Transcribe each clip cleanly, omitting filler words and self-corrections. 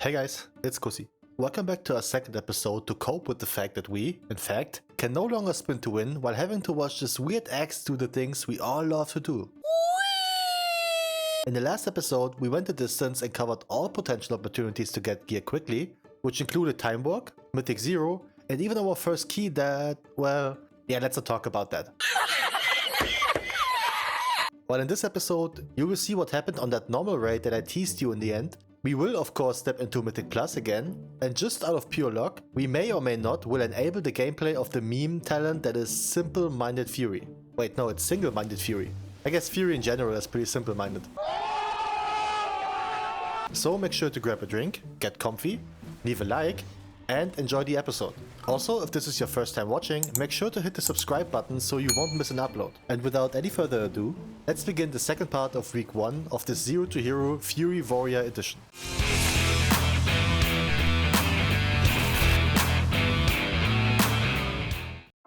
Hey guys, it's Kusi. Welcome back to our second episode to cope with the fact that we, in fact, can no longer spin to win while having to watch this weird axe do the things we all love to do. In the last episode, we went the distance and covered all potential opportunities to get gear quickly, which included Time Walk, Mythic Zero, and even our first key that, well, yeah, let's not talk about that. Well, in this episode, you will see what happened on that normal raid that I teased you in the end. We will of course step into Mythic Plus again, and just out of pure luck, we may or may not will enable the gameplay of the meme talent that is Simple-Minded Fury. Wait, no, it's Single-Minded Fury. I guess Fury in general is pretty simple-minded. So make sure to grab a drink, get comfy, leave a like, and enjoy the episode. Also, if this is your first time watching, make sure to hit the subscribe button so you won't miss an upload. And without any further ado, let's begin the second part of week 1 of this Zero to Hero Fury Warrior edition.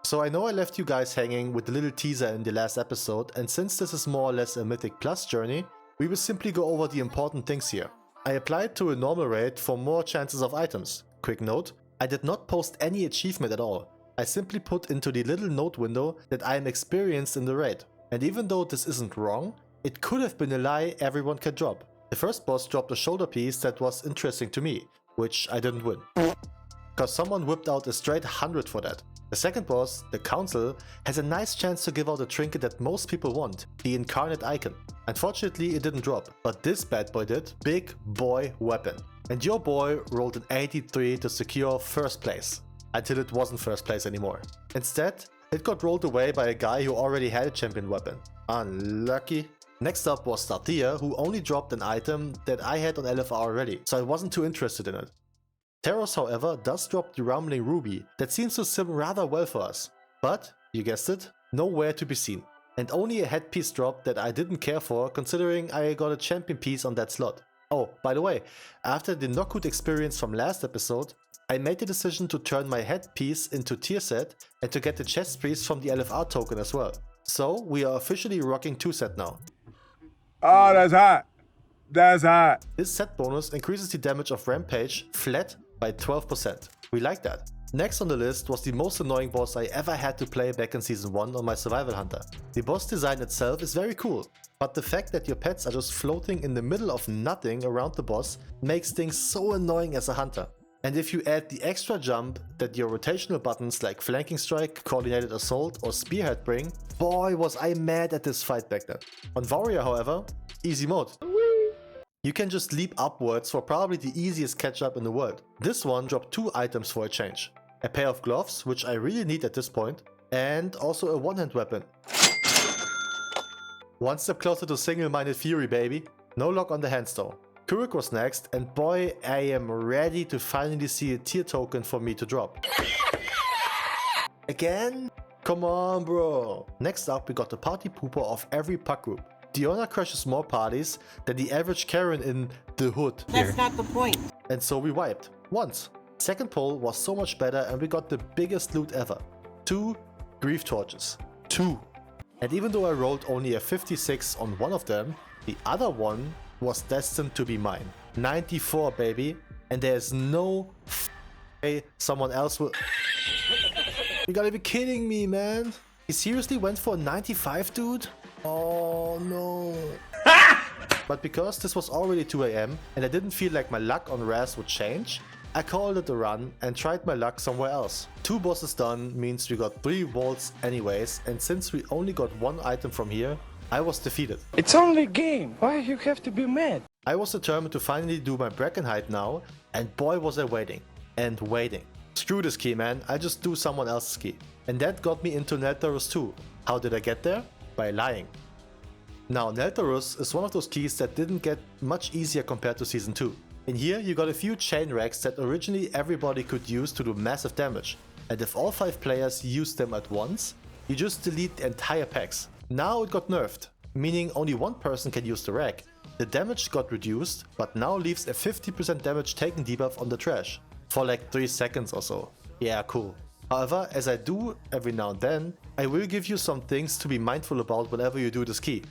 So I know I left you guys hanging with the little teaser in the last episode, and since this is more or less a Mythic Plus journey, we will simply go over the important things here. I applied to a normal raid for more chances of items. Quick note, I did not post any achievement at all. I simply put into the little note window that I am experienced in the raid. And even though this isn't wrong, it could have been a lie everyone can drop. The first boss dropped a shoulder piece that was interesting to me, which I didn't win. Cause someone whipped out a straight 100 for that. The second boss, the Council, has a nice chance to give out a trinket that most people want, the Incarnate Icon. Unfortunately it didn't drop, but this bad boy did, Big Boy Weapon. And your boy rolled an 83 to secure first place, until it wasn't first place anymore. Instead, it got rolled away by a guy who already had a champion weapon. Unlucky. Next up was Starthea, who only dropped an item that I had on LFR already, so I wasn't too interested in it. Teros, however, does drop the Rumbling Ruby that seems to sim rather well for us. But, you guessed it, nowhere to be seen. And only a headpiece drop that I didn't care for considering I got a champion piece on that slot. Oh, by the way, after the Knockhood experience from last episode, I made the decision to turn my headpiece into tier set and to get the chest piece from the LFR token as well. So we are officially rocking 2 set now. Oh, that's hot. That's hot. This set bonus increases the damage of Rampage flat by 12%. We like that. Next on the list was the most annoying boss I ever had to play back in Season 1 on my Survival Hunter. The boss design itself is very cool, but the fact that your pets are just floating in the middle of nothing around the boss makes things so annoying as a hunter. And if you add the extra jump that your rotational buttons like Flanking Strike, Coordinated Assault or Spearhead bring, boy was I mad at this fight back then. On Warrior however, easy mode. You can just leap upwards for probably the easiest catch up in the world. This one dropped 2 items for a change. A pair of gloves, which I really need at this point, and also a one-hand weapon. One step closer to Single-Minded Fury, baby. No lock on the hands though. Kuruk was next, and boy, I am ready to finally see a tier token for me to drop. Again? Come on, bro. Next up, we got the party pooper of every puck group. Diona crashes more parties than the average Karen in the hood. That's not the point. And so we wiped. Once. Second pull was so much better and we got the biggest loot ever. 2 grief torches. 2. And even though I rolled only a 56 on one of them, the other one was destined to be mine. 94, baby. And there's no way someone else will... You gotta be kidding me, man. He seriously went for a 95, dude? Oh no. But because this was already 2 AM and I didn't feel like my luck on Raz would change, I called it a run and tried my luck somewhere else. 2 bosses done means we got 3 vaults anyways, and since we only got 1 item from here, I was defeated. It's only a game. Why you have to be mad? I was determined to finally do my Brackenhide now, and boy was I waiting. And waiting. Screw this key, man, I just do someone else's key. And that got me into Neltarus too. How did I get there? By lying. Now Neltarus is one of those keys that didn't get much easier compared to Season 2. In here you got a few chain racks that originally everybody could use to do massive damage, and if all 5 players used them at once, you just delete the entire packs. Now it got nerfed, meaning only 1 person can use the rack. The damage got reduced, but now leaves a 50% damage taken debuff on the trash, for like 3 seconds or so. Yeah, cool. However, as I do every now and then, I will give you some things to be mindful about whenever you do this key.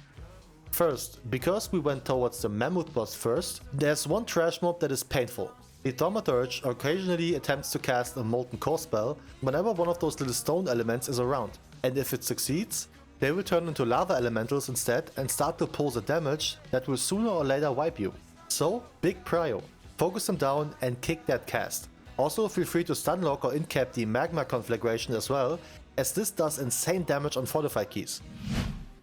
First, because we went towards the Mammoth boss first, there's one trash mob that is painful. The Thaumaturge occasionally attempts to cast a Molten Core spell whenever one of those little stone elements is around, and if it succeeds, they will turn into lava elementals instead and start to pulse a damage that will sooner or later wipe you. So, big prio. Focus them down and kick that cast. Also feel free to stunlock or incap the magma conflagration as well, as this does insane damage on fortified keys.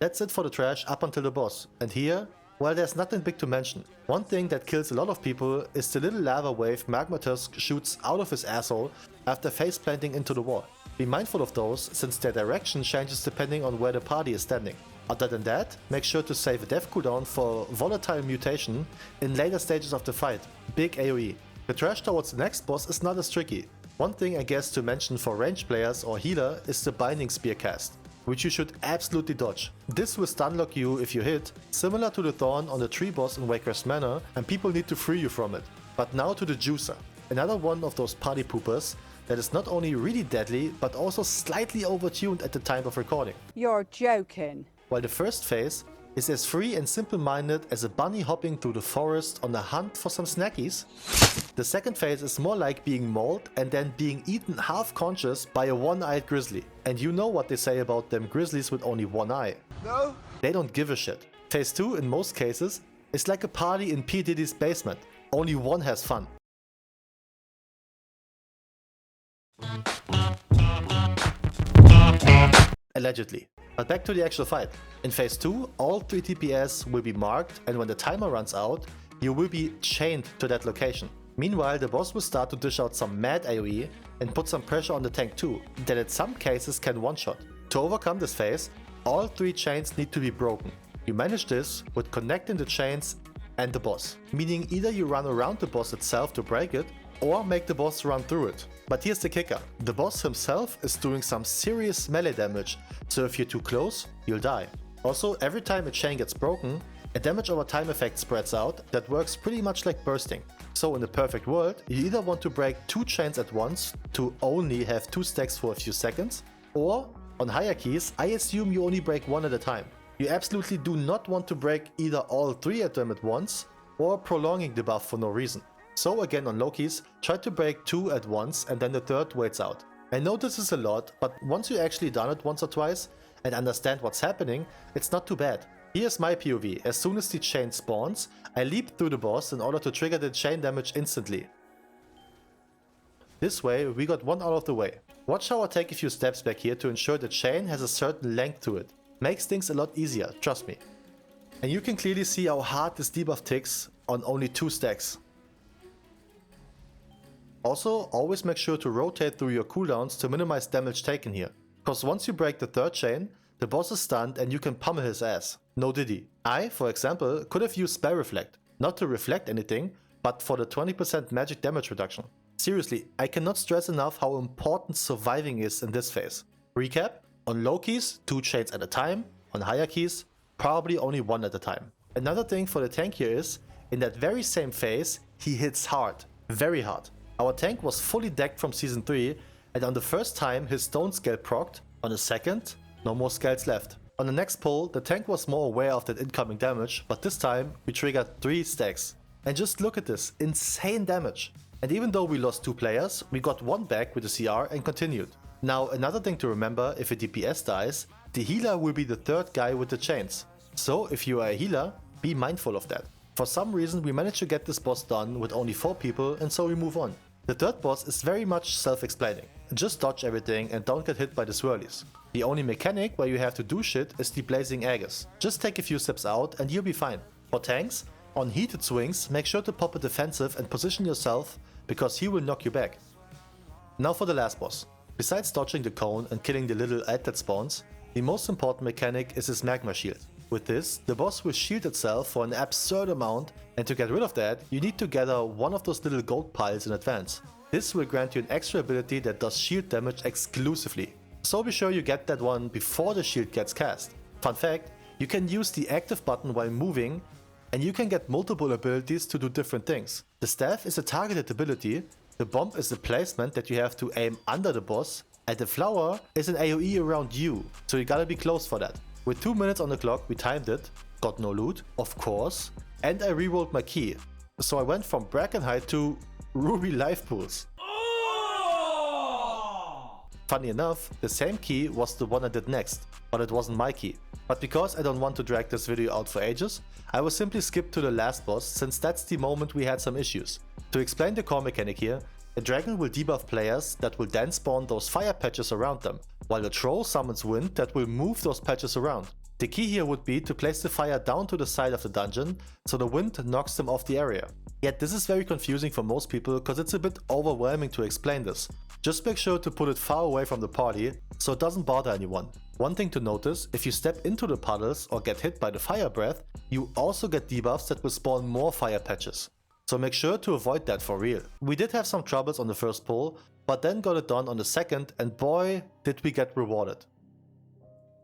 That's it for the trash up until the boss, and here, well, there's nothing big to mention. One thing that kills a lot of people is the little lava wave Magma Tusk shoots out of his asshole after face planting into the wall. Be mindful of those, since their direction changes depending on where the party is standing. Other than that, make sure to save a death cooldown for Volatile Mutation in later stages of the fight. Big AoE. The trash towards the next boss is not as tricky. One thing I guess to mention for ranged players or healer is the Binding Spear cast, which you should absolutely dodge. This will stunlock you if you hit, similar to the Thorn on the tree boss in Warcraft Manor, and people need to free you from it. But now to the Juicer, another one of those party poopers that is not only really deadly, but also slightly overtuned at the time of recording. You're joking. While the first phase is as free and simple-minded as a bunny hopping through the forest on a hunt for some snackies, the second phase is more like being mauled and then being eaten half-conscious by a one-eyed grizzly. And you know what they say about them grizzlies with only one eye. No? They don't give a shit. Phase 2, in most cases, is like a party in P. Diddy's basement. Only one has fun. Allegedly. But back to the actual fight. In phase 2, all 3 TPS will be marked, and when the timer runs out, you will be chained to that location. Meanwhile, the boss will start to dish out some mad AoE and put some pressure on the tank too, that in some cases can one-shot. To overcome this phase, all 3 chains need to be broken. You manage this with connecting the chains and the boss, meaning either you run around the boss itself to break it, or make the boss run through it. But here's the kicker, the boss himself is doing some serious melee damage, so if you're too close, you'll die. Also, every time a chain gets broken, a damage over time effect spreads out that works pretty much like bursting. So in the perfect world, you either want to break 2 chains at once to only have 2 stacks for a few seconds, or on higher keys, I assume you only break 1 at a time. You absolutely do not want to break either all 3 of them at once, or prolonging the buff for no reason. So again on low keys, try to break 2 at once and then the third waits out. I know this is a lot, but once you actually done it once or twice and understand what's happening, it's not too bad. Here's my POV, as soon as the chain spawns, I leap through the boss in order to trigger the chain damage instantly. This way we got 1 out of the way. Watch how I take a few steps back here to ensure the chain has a certain length to it. Makes things a lot easier, trust me. And you can clearly see how hard this debuff ticks on only 2 stacks. Also, always make sure to rotate through your cooldowns to minimize damage taken here. Cause once you break the 3rd chain, the boss is stunned and you can pummel his ass. No diddy. I, for example, could have used Spell Reflect. Not to reflect anything, but for the 20% magic damage reduction. Seriously, I cannot stress enough how important surviving is in this phase. Recap, on low keys, 2 chains at a time, on higher keys, probably only 1 at a time. Another thing for the tank here is, in that very same phase, he hits hard. Very hard. Our tank was fully decked from season 3, and on the first time his stone scale procced, on the second, no more scales left. On the next pull, the tank was more aware of that incoming damage, but this time we triggered 3 stacks. And just look at this, insane damage. And even though we lost 2 players, we got 1 back with the CR and continued. Now another thing to remember, if a DPS dies, the healer will be the 3rd guy with the chains. So if you are a healer, be mindful of that. For some reason we managed to get this boss done with only 4 people, and so we move on. The 3rd boss is very much self-explaining. Just dodge everything and don't get hit by the swirlies. The only mechanic where you have to do shit is the Blazing Aegis. Just take a few steps out and you'll be fine. For tanks, on heated swings, make sure to pop a defensive and position yourself, because he will knock you back. Now for the last boss. Besides dodging the cone and killing the little alt that spawns, the most important mechanic is his magma shield. With this, the boss will shield itself for an absurd amount, and to get rid of that, you need to gather one of those little gold piles in advance. This will grant you an extra ability that does shield damage exclusively. So be sure you get that one before the shield gets cast. Fun fact, you can use the active button while moving, and you can get multiple abilities to do different things. The staff is a targeted ability, the bomb is a placement that you have to aim under the boss, and the flower is an AoE around you, so you gotta be close for that. With 2 minutes on the clock we timed it, got no loot, of course, and I rerolled my key. So I went from Brackenhide to ruby life pools. Funny enough, the same key was the one I did next, but it wasn't my key. But because I don't want to drag this video out for ages, I will simply skip to the last boss, since that's the moment we had some issues. To explain the core mechanic here, a dragon will debuff players that will then spawn those fire patches around them, while a troll summons wind that will move those patches around. The key here would be to place the fire down to the side of the dungeon, so the wind knocks them off the area. Yet this is very confusing for most people because it's a bit overwhelming to explain this. Just make sure to put it far away from the party, so it doesn't bother anyone. One thing to notice, if you step into the puddles or get hit by the fire breath, you also get debuffs that will spawn more fire patches. So make sure to avoid that for real. We did have some troubles on the first pull, but then got it done on the second, and boy did we get rewarded.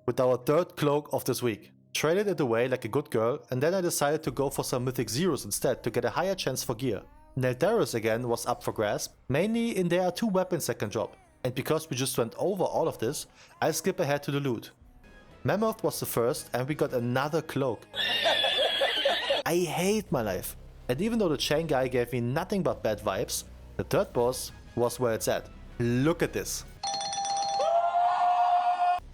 With our third cloak of this week. Traded it away like a good girl, and then I decided to go for some mythic zeros instead to get a higher chance for gear. Neldaris again was up for grasp, mainly in there are 2 weapons that can drop, and because we just went over all of this, I'll skip ahead to the loot. Mammoth was the first, and we got another cloak. I hate my life. And even though the chain guy gave me nothing but bad vibes, the third boss was where it's at. Look at this.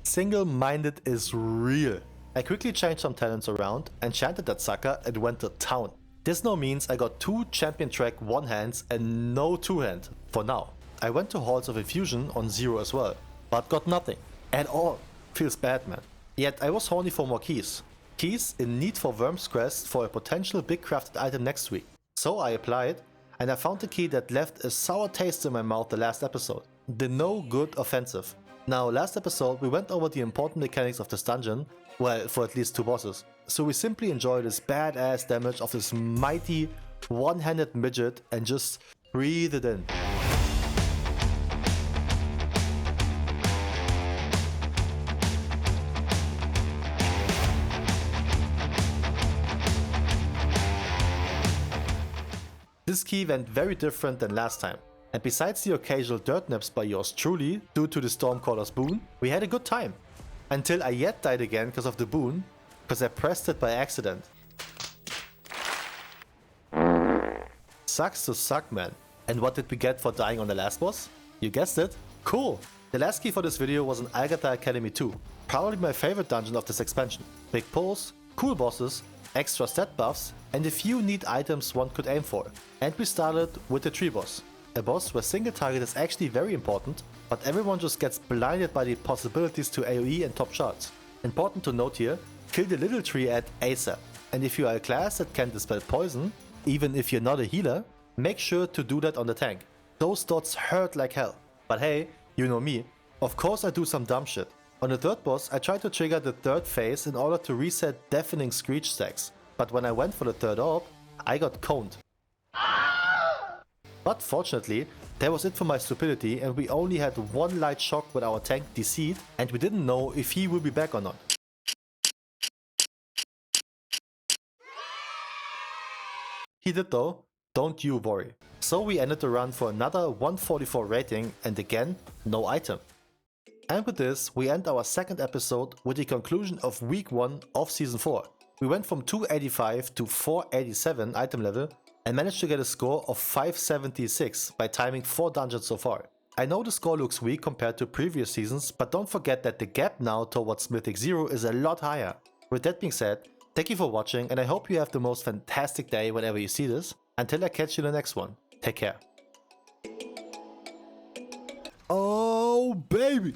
Single-minded is real. I quickly changed some talents around, enchanted that sucker, and went to town. This now means I got 2 champion track 1-hands and no 2-hand, for now. I went to Halls of Infusion on 0 as well, but got nothing. At all. Feels bad, man. Yet I was horny for more keys. Keys in need for Worm's Crest for a potential big crafted item next week. So I applied, and I found the key that left a sour taste in my mouth the last episode. The No Good Offensive. Now, last episode we went over the important mechanics of this dungeon, well, for at least 2 bosses. So we simply enjoy this badass damage of this mighty one-handed midget and just breathe it in. This key went very different than last time. And besides the occasional dirt naps by yours truly, due to the Stormcaller's boon, we had a good time. Until I yet died again because of the boon, because I pressed it by accident. Sucks to suck, man. And what did we get for dying on the last boss? You guessed it. Cool! The last key for this video was an Algata Academy 2. Probably my favorite dungeon of this expansion. Big pulls, cool bosses, extra stat buffs, and a few neat items one could aim for. And we started with the tree boss. A boss where single target is actually very important, but everyone just gets blinded by the possibilities to AoE and top shots. Important to note here, kill the little tree at ASAP. And if you are a class that can dispel poison, even if you're not a healer, make sure to do that on the tank. Those dots hurt like hell. But hey, you know me. Of course I do some dumb shit. On the third boss I tried to trigger the third phase in order to reset deafening screech stacks. But when I went for the third orb, I got coned. But fortunately, that was it for my stupidity, and we only had 1 light shock with our tank DC'd, and we didn't know if he will be back or not. He did though, don't you worry. So we ended the run for another 144 rating, and again, no item. And with this, we end our second episode with the conclusion of week 1 of season 4. We went from 285 to 487 item level, and managed to get a score of 576 by timing 4 dungeons so far. I know the score looks weak compared to previous seasons, but don't forget that the gap now towards Mythic 0 is a lot higher. With that being said, thank you for watching, and I hope you have the most fantastic day whenever you see this. Until I catch you in the next one, take care. Oh baby!